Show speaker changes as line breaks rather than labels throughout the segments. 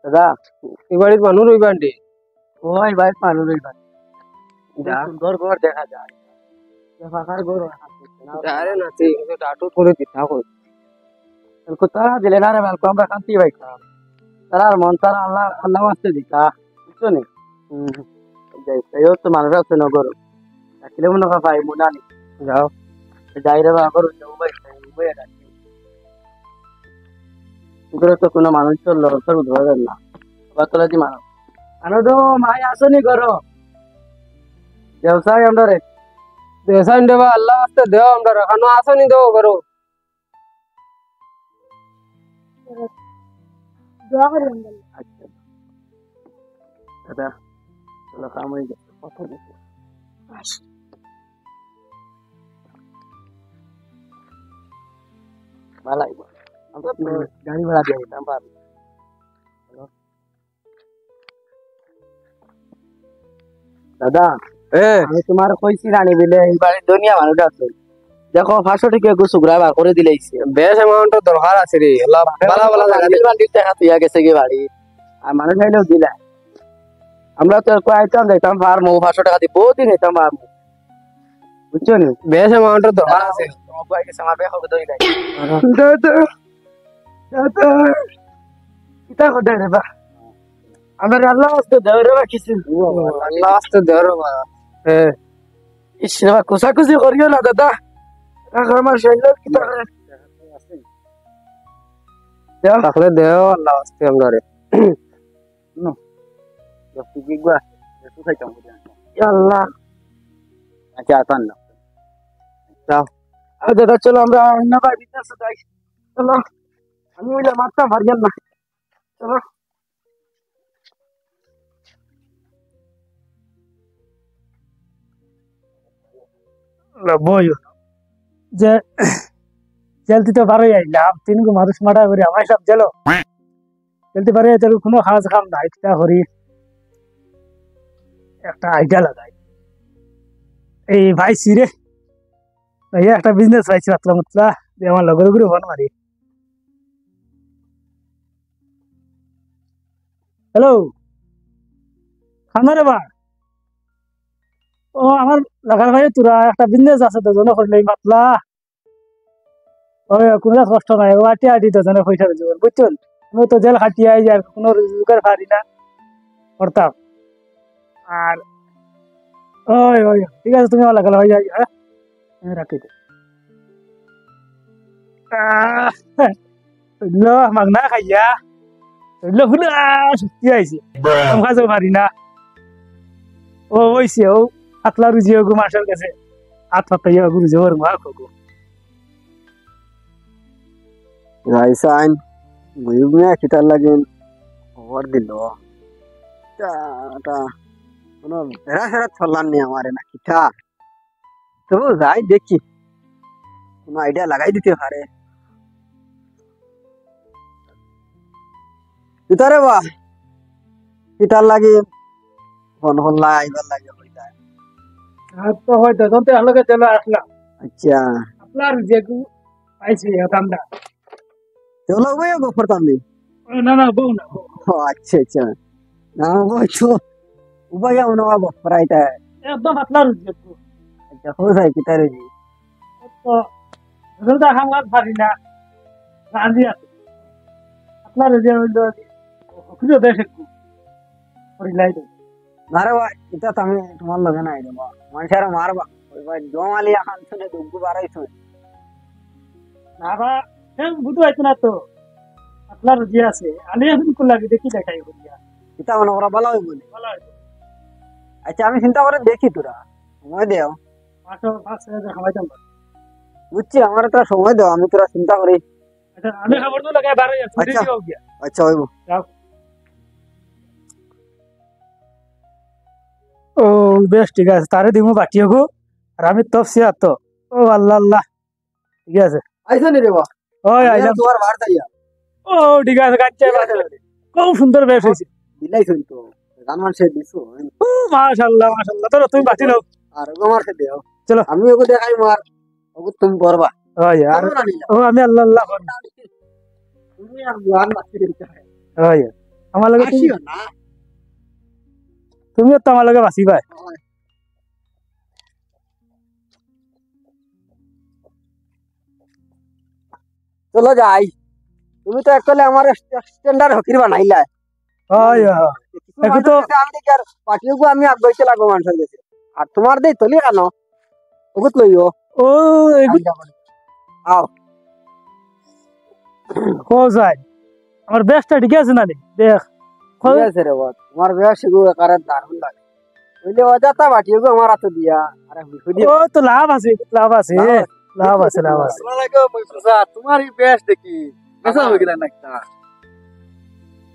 দাদা
এই বাড়ির মানুষ রইবা আন্টি
ওই ভাই পালু রইবা সুন্দর ঘর দেখা যায় ফাঁকার ঘর
আরে নাতি কিন্তু টাটু করে দিতা কই
তারা দিলে না রে ওয়েলকাম রাখান্তি ভাই তারা আর মন তারা আল্লাহ আল্লাহ আসতে দিতা বুঝছো নি যাই তো মানুষ আছে নগর রাখলে মনে হয় ভাই মনে আনি যাও যাই রে বাবা করো যাও ভাই ভাই রাখি তোর তো কোনো মানুষ চললো তোর ধরেন না বাতলা দি মানুষ আনন্দ মাই আসনি করো ব্যবসায় আমরা রে
দেশান দেবা আল্লাহ আস্তে দেও আমরা রাখানো আসনি দেও করো
দোয়া করি
আচ্ছা দাদা চলো কাম হয়ে গেছে কথা দিচ্ছি ভালো লাগবে আমরা তো গাড়ি ভাড়া দিয়ে দিতাম পারবো দাদা আমি তোমার কইছি রানি বিলে এই বাড়ির দুনিয়া মানুষ আছে দেখো 500 টাকা গুছু গ্রাবার করে দিলেইছে
বেশ অ্যামাউন্ট দরকার আছে রে আল্লাহ বালা বালা জায়গা
দিল বান্ডিল টাকা তুইয়া গেছে কি বাড়ি আর মানুষ চাইলেও দিলা আমরা তো কয়েকটা যাইতাম আর মৌ 500 টাকা দিয়ে বহুদিন যেতাম আর বুঝছো নি
বেশ অ্যামাউন্ট দরকার আছে
কয়েক গেছে আমার বেশ হবে ধরে দেয়
দাদা
দাদা কিতা করে রে বা আমার আল্লাহ আস্তে দেও রে বা কিছু
আল্লাহ আস্তে দেও রে বা
ইসরে বা কুসাকুসি করিও না দাদা আমার শরীর কিতা করে
তাহলে দেও আল্লাহ আস্তে আমরা রে
আল্লাহ
আচ্ছা আসান না
দাদা চলো আমরা অন্য বাড়িতে যাই চলো আমি ওইটা মারতাম পারবেন না চলো
বই যে চলতে তো পারে আইলাম তিন গো মানুষ মারা করে আমার সব চলো চলতে পারে চলো কোনো খাস কাম নাই তা হরি একটা আইডিয়া লাগাই এই ভাই সিরে এই একটা বিজনেস পাইছি পাতলা মতলা যে আমার লগর গুলো ফোন মারি হ্যালো খানা রে বা ও আমার লাগার ভাই তোরা একটা বিজনেস আছে তো জন করলে পাতলা ওই কোনো কষ্ট নাই ও আটি আটি তো জন পয়সা জীবন বুঝছেন আমি তো জেল খাটিয়ে আই যার কোনো রোজগার পারি না করতাম আর ওই ওই ঠিক আছে তুমি আমার লাগাল হয়ে যাই হ্যাঁ রাখি দে মাগনা খাইয়া ফুলা শক্তি আইছে খাজো পারি না ও ওইছে ও পাতলা রুজি গো মাসের কাছে হাত পাতাইয়া গুরু জোর মা খোগো
রাইসান মুইগনা কিতার লাগেন খবর দিল তা কোনো বেড়া সেরা চললাম নি আমারে না কিতা তবু যাই দেখি কোনো আইডিয়া লাগাই দিতে পারে কিতারে বা কিতার লাগে ফোন হল্লা আইবার লাগে হইতা
তো হয়তো তখন আলোকে চলে আসলাম
আচ্ছা
আপনার যে পাইছি দামটা
চলো ভাই গো করতাম নি
না না বউ না
ও আচ্ছা আচ্ছা না বই তো উপায় না বাবা পড়াইতা
একদম পাতলা রুজি
আচ্ছা हो जाए কিতারে জি
তো রোজা খাওয়ার পারি না রাজি আছে আপনার রুজি হইলো খুঁজে দেশ একটু পরিলাই দেয়
না রে ভাই এটা তো আমি তোমার লগে নাই রে বাবা মানুষের মারবা ওই ভাই জমালি এখন শুনে দুগু বাড়াইছো
না বা বুঝতে পারছো না তো আপনার রুজি আছে আমি এখন করলাম দেখি দেখাই করিয়া
এটা মনে করা ভালো হইব
ভালো হয়তো
আচ্ছা আমি চিন্তা করে দেখি তোরা সময় দেও
5,000 খাওয়াইতাম
বুঝছি আমার একটা সময় দাও আমি তোরা চিন্তা করি
আচ্ছা আমি খবর তো লাগাই 12,000 ছুটি
আচ্ছা।
দিও গিয়া
আচ্ছা হইব
যাও ও বেশ ঠিক আছে তারে দিমু বাটিও গো আর আমি তফসিয়া তো ও আল্লাহ আল্লাহ ঠিক আছে
আইছো নি রে বাবা
ওই আইলাম
তোমার বার যাইয়া
ও ঠিক আছে গাচ্চা খুব সুন্দর বেশ হয়েছে
দিলাইছো তো গান মান সে দিছো
ও মাশাআল্লাহ মাশাআল্লাহ তো তুমি বাটি নাও
আর আমার সে দেও
চলো
আমি ওকে দেখাই মার ওকে তুমি করবা
ওই আর ও আমি আল্লাহ আল্লাহ করি
তুমি আর গান বাকি দিতে হয়
ওই আমার লগে তুমিও তো আমার লগে বাঁচি ভাই
চলো যাই তুমি তো একচুয়ালি আমার স্ট্যান্ডার্ড হকির বানাইলা
হয় এখন তো
আমি দেখি আর পার্টিও আমি আগাইতে লাগবো মানুষের কাছে আর তোমার দেই তলি কেন ওগুত লইও
ও
আও
কো যাই আমার বেস্টটা ঠিক আছে না রে দেখ
ঠিক আছে রে বাবা তোমার বেশ গো একারে দারুণ লাগে ওইলে অজাতা পার্টিও আমার হাতে দিয়া আরে হুদি
ও তো লাভ আছে লাভ আছে লাভ আছে লাভ আছে
তোমারই বেশ দেখি বেসা হয়ে গেলেন একটা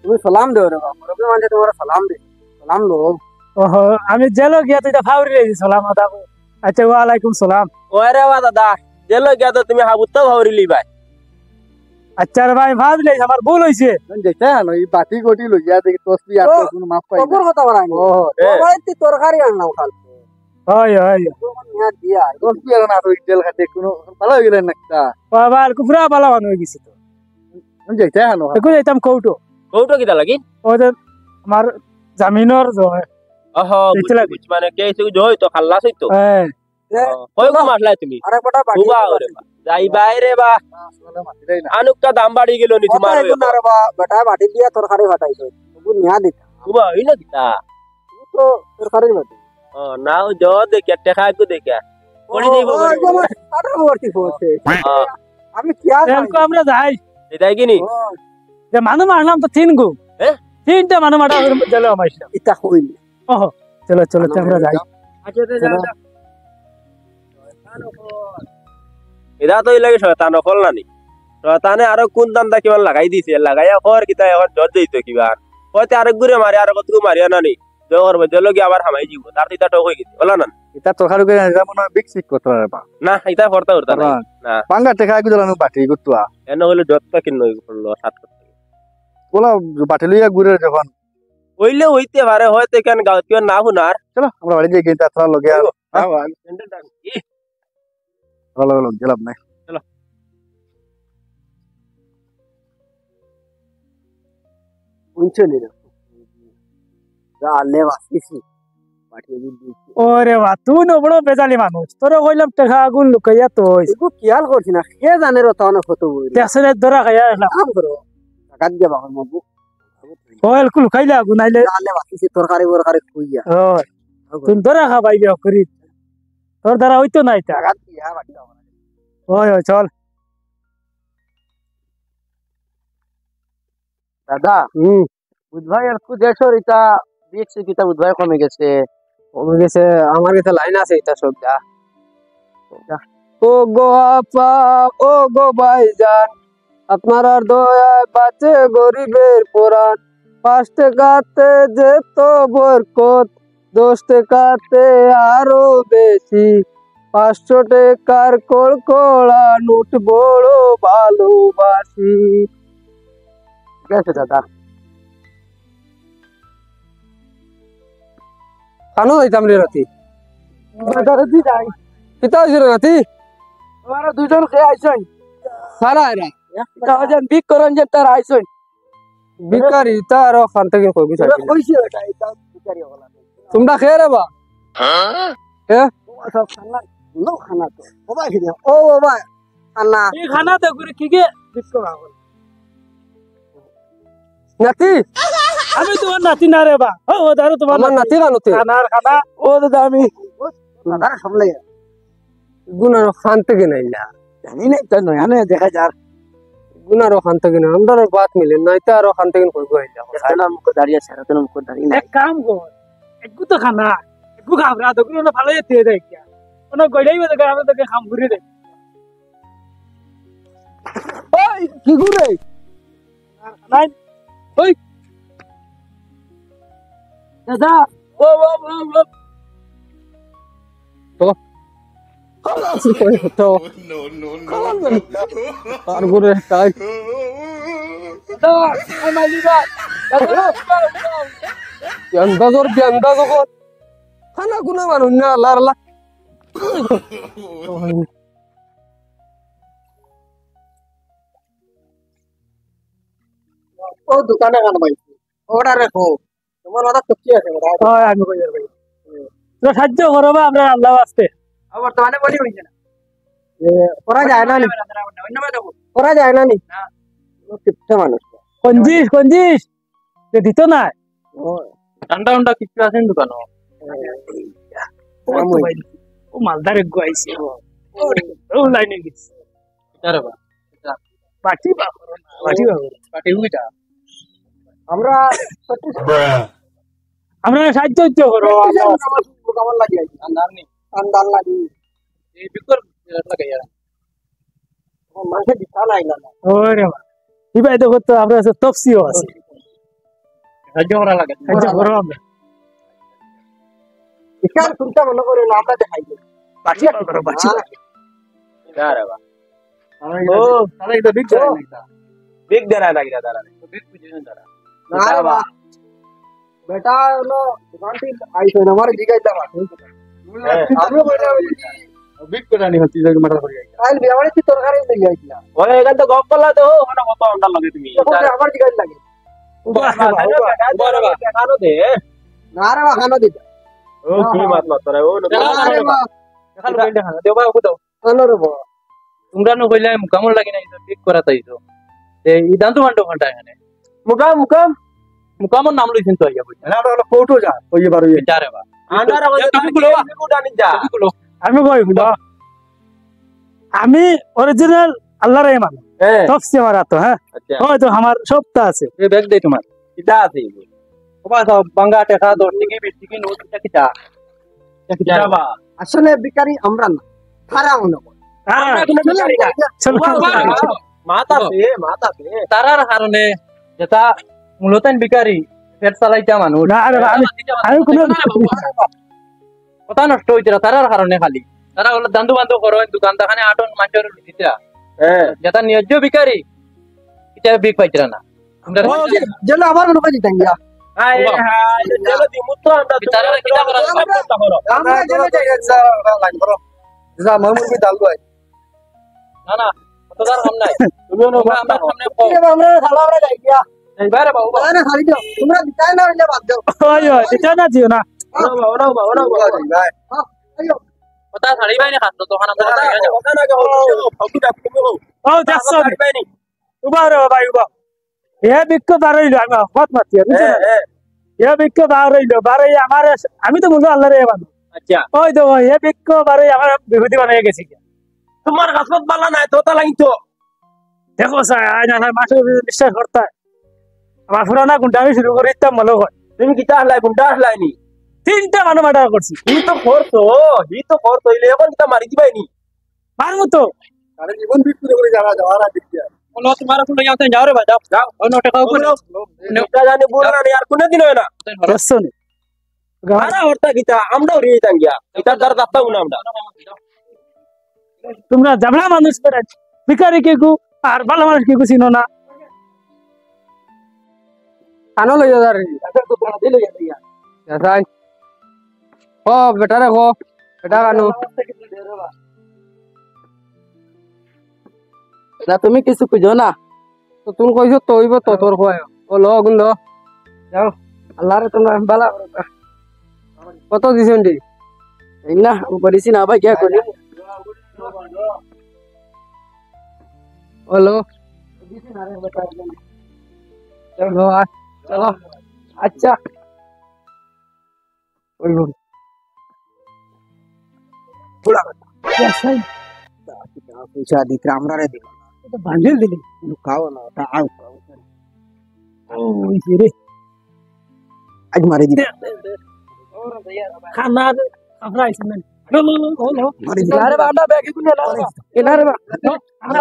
তুমি সালাম দেও রে বাবা মুরব্বি মানে তোমার সালাম দে সালাম লো
ওহো আমি জেলো গিয়া তুই ফাউরি রে সালাম আদাবো আচ্ছা ওয়ালাইকুম সালাম
ওরে বাবা দাদা জেলো গিয়া তো তুমি হাবুত ভাউরিলি ভাই
আচ্ছা রে ভাই ভাবলে আমার ভুল হইছে
দেখেন ওই বাটি গটি লইয়া দেখি তসবি আর কোনো মাপ পাই
কবর কথা বলাই
ও
ওই তুই তরকারি আনলাম কাল
হয় হয়
নিয়া দিয়া
তসবি আর না তো জেল খাতে কোনো ভালো হয়ে গেলেন একটা
বাবা আর কুফরা বালা বান হয়ে গেছে তো
দেখেন
এখন যাইতাম কৌটো
কৌটো কিটা লাগি
ওদের আমার জামিনর
ওহো বুঝ মানে কেসে জয় তো খাল্লাস হইতো
হ্যাঁ
কই গো মাসলাই তুমি আরে বড় বাড়ি বাবা ওরে যাই বাইরে বা আনুকটা দাম বাড়ি গেল নি তোমার আরে বা বেটা বাটি দিয়া তরকারি ফাটাইছো তবু নিয়া দিতা বাবা হইলো কিটা তো তরকারি বাটি ও নাও জো দেখে টাকা কো দেখে পড়ি দিব আরে বর্তি পড়ছে আমি কি আর
আমরা যাই
এটাই কি নি
যে মানু মারলাম তো তিন গো
হ্যাঁ
তিনটা মানু মারা জেলে আমাইছিলাম
ইতা হইল
ওহো চলো চলো আমরা যাই
আচ্ছা এদা তো লাগে শয়তান ফল নানি শয়তানে আরো কোন দান্দা কিমান লাগাই দিছে লাগাইয়া কর কিতা এখন জজ দিত কিবা হয়তো আরেক গুরে মারি আর কতকু মারিয়া নানি জগর মধ্যে লগি আবার হামাই দিব তার ইতা টক হই গেছে বলা না
এটা তরকারি করে যেমন বিকসিক করতে পারবা
না ইতা ফরতা করতা না না
পাঙ্গা টেকা গুলানো বাটি গুতুয়া
এনে হইলো যত কিন নই করলো সাত করতে
বলা বাটি লইয়া ঘুরে যখন
হইলে হইতে পারে হয়তো কেন গাঁত কেন না হুনার
চলো আমরা বাড়ি যাই কিন্তু তোরা লগে আর ভালো ভালো গেলাম না
চলো উঞ্চলি রে যা লে বাসিছি পাঠিয়ে দিছি
ওরে বাবা তুই ন বড় বেজালি মানুষ তোরে কইলাম টাকা আগুন লুকাইয়া তো
এগো কিয়াল করছিস না কে জানে রে তাও না কত বই
দেশে ধরা খাইয়া
কাম করো টাকা দিয়ে বাবার মবু
ওয়েল কুল খাইলা আগুন আইলে
জালে বাসিছি তরকারি বরকারি খুইয়া
ওই তুই ধরা খাবাই বিয়া করি তোর দ্বারা হইতো না এটা
টাকা দিয়া বাটা
ওই ওই চল
দাদা বুধভাই আর কু দেখো এটা দেখছি কিতা বুধভাই কমে গেছে আমার কাছে লাইন আছে এটা সব যা ও গো আপা ও গো ভাইজান আপনার আর দয়ায় বাঁচে গরিবের পুরাণ 5 টাকাতে যেত বরকত 10 টাকাতে আরো বেশি 500 টাকার কড়কড়া নোট বড় ভালোবাসি ঠিক আছে দাদা কানো যাইতাম রে রাতি
দাদাদি যাই
কিতা হইছে রে রাতি
তোমার দুজন খেয়ে আইছন
সারা এরা
কাজন বিক করন যে তার আইছন
বিকারি তার ওখান থেকে কই
তোরা কইছে এটা এটা বিকারি হলা
তোমরা খেয়ে রে বা হ্যাঁ
সব খানা নো খানা তো বাবা খেয়ে
ও বাবা খানা
এই খানা তো করে কি কে বিক করা হল
নাতি
আমি তোমার নাতি না রে বা ও দারু তোমার
আমার নাতি কানুতে
খানার খানা ও দাদা আমি
দাদা সামলে গুনার ওখান থেকে নাই না
জানি না তো নয় আনে দেখা যার
গুনার ওখান থেকে না আমরা বাত মিলে নাই তার ওখান থেকে কই কই যাও
সালা মুখ দাঁড়িয়ে আছে তো মুখ দাঁড়িয়ে এক কাম কর একটু তো খানা একটু খাবরা তো কোনো ভালো যেতে দেয় কি কোনো গড়াই মত করে আমরা তোকে খাম ঘুরে দে
ওই কি ঘুরে
নাই ওই দাদা ও ও ও
তো আর ঘুরে তাই
দাদা আমার লিবা দাদা
বিয়ান্দা যখন খানা গুনা মানুষ না আল্লাহ আল্লাহ
ও দোকানে খান ভাই
ওটা রেখো তোমার মাথা সত্যি আছে
হয় আমি কই আর ভাই তো সাহায্য করো বা আমরা আল্লাহ আসতে
বর্তমানে বলি হইছে না
করা যায় না নি করা যায় না নি কিপটা মানুষ
কঞ্জিস কঞ্জিস দিত না
ঠান্ডা ঠান্ডা কিছু আছেন দোকানে
ও মালদার গাইছে ও লাইনে গেছে
আরে বাবা
পাটি বা পাটি বা
পাটি উইটা
আমরা
আমরা সাহায্য করো
কেমন লাগে
আন্দার নি
ঠান্ডা লাগে
এই বিকর লাগাই আর
মাঝে দিতা নাই না
ওরে বাবা ইবাই দেখো তো আমরা তফসিও আছে
সাহায্য করা লাগে
সাহায্য করো আমরা
এখান চিন্তা মনে করে না আমরা দেখাই
পাটি করো পাটি
আরে বাবা
ও তাহলে এটা বিগ
বিগ দেরা লাগি দাদা বিগ বুঝেন দাদা
না রে বাবা বেটা নো দোকান থেকে আইছো না আমার জিগাই দাও আমি বলে
বিগ করে নি হচ্ছে যে মাথা করে
কাল বিয়াবাড়ি কি তরকারি লই আইছিলা
ওই এখান তো গপ করলা তো ওখানে কত ঘন্টা লাগে তুমি
তখন আমার জিগাই লাগে
কানো দে
না রে বাবা খানো দিতা
ও কি মাত মাত রে ও
না রে বাবা
দেখাল কইলে খানা দেবা কত
খানো রে বাবা
তোমরা নো কইলে মুকামল লাগি নাই বিগ করা তাইছো এই দান্ত ঘন্টা ঘন্টা এখানে
মুকাম মুকাম
মুকামল নাম লইছেন তো আইয়া বুঝছেন
না আমরা ফটো যা ওই বারো
যারে বা আন্ডার আমাদের তুমি গুলো
আমি কই গুলো আমি অরিজিনাল আল্লাহর ইমান
হ্যাঁ
তফসি মারা তো হ্যাঁ
আচ্ছা
হয়তো আমার সবটা আছে
এই ব্যাগ দেই তোমার কিটা আছে ওবা সব বাঙ্গা টাকা 10 টিকি 20 টিকি নোট কিটা কিটা বা
আসলে বিকারি আমরা না খারাপ মনে কর
হ্যাঁ চলো
মাতা সে তারার কারণে যেটা মূলত বিকারি পেট চালাইতা মানুষ
না আরে আমি কোনো
কথা নষ্ট হইছে তারার কারণে খালি তারা হলো দান্দু বান্ধব করো দোকান দাখানে আটন মাঞ্চর দিতরা যেটা ন্যায্য বিকারি এটা বিক পাইতরা না আমরা
জেলা আমার মনে করি দিতাম গিয়া
জেলা দিমু তো আমরা তারা কিটা করা
আমরা জেলা যাই লাইন করো যা মামুর বি দাল গয়
না না কতদার কাম নাই তুমি আমরা সামনে
আমরা থালা আমরা যাই গিয়া
এইবারে বাবু
না খালি দাও তোমরা দিতাই না হইলে বাদ দাও
ওই এটা না দিও না
কথা ছাড়ি বাইনে খাতো তখন আমরা
ও দেখছো উবা রে ভাই উবা এ বিক্ক বারইলো আমি কত মাতি এ বিক্ক বারইলো বারই আমার আমি তো বলবো আল্লাহর ইমান
আচ্ছা
ওই তো এ বিক্ক বারই আমার বিভূতি বানিয়ে গেছি
তোমার গাছত বালা নাই তোতা লাগিতো
দেখো স্যার না মাসে বিশ্বাস করতে আমার পুরানা গুন্ডা আমি শুরু করে দিতাম মনে হয়
তুমি কিতা হলাই গুন্ডা হলাইনি
3টা মানুষ মার্ডার করছি
হি তো করতো ইলে এখন কিতা মারি দিবাইনি
পারবো তো
আরে জীবন বিক্রি করে যাওয়া যাওয়ার দিকে
বলো তোমার কোন যাও যাও রে ভাই যাও যাও অন্য টাকা উপরে নেটা জানি বল না আর কোন দিন হয় না
বুঝছো নি
গানা হরতা কিতা আমরাও রিতাম গিয়া কিতা দার দাতাও না আমরা
তোমরা জাবলা মানুষ করে ভিখারি কে কু আর ভালো মানুষ কে কু চিনো না
কানো লই যার তো কোন দিলে যাইয়া যাই ও বেটা রে গো বেটা কানো
না তুমি কিছু খুঁজো না
তো তুমি কইছো তো হইব তো তোর কয় ও লো গুন্দ
যাও
আল্লাহরে তোমরা বালা কত দিছেন দি
এই না করিছি না ভাই কি করি
হলো চলো চলো
আচ্ছা
ওই বল
পুরা
পয়সা দিতে আমরা রে দিলাম
তো বান্ডেল দিলি
খাও না তা আউ
ওই রে
আজ মারি দিবে
খানা আমরা আইছেন না লো লো লো লো
মারি দিবে
আরে বান্ডা ব্যাগ কোনে লাও
এনা রে বা
আমরা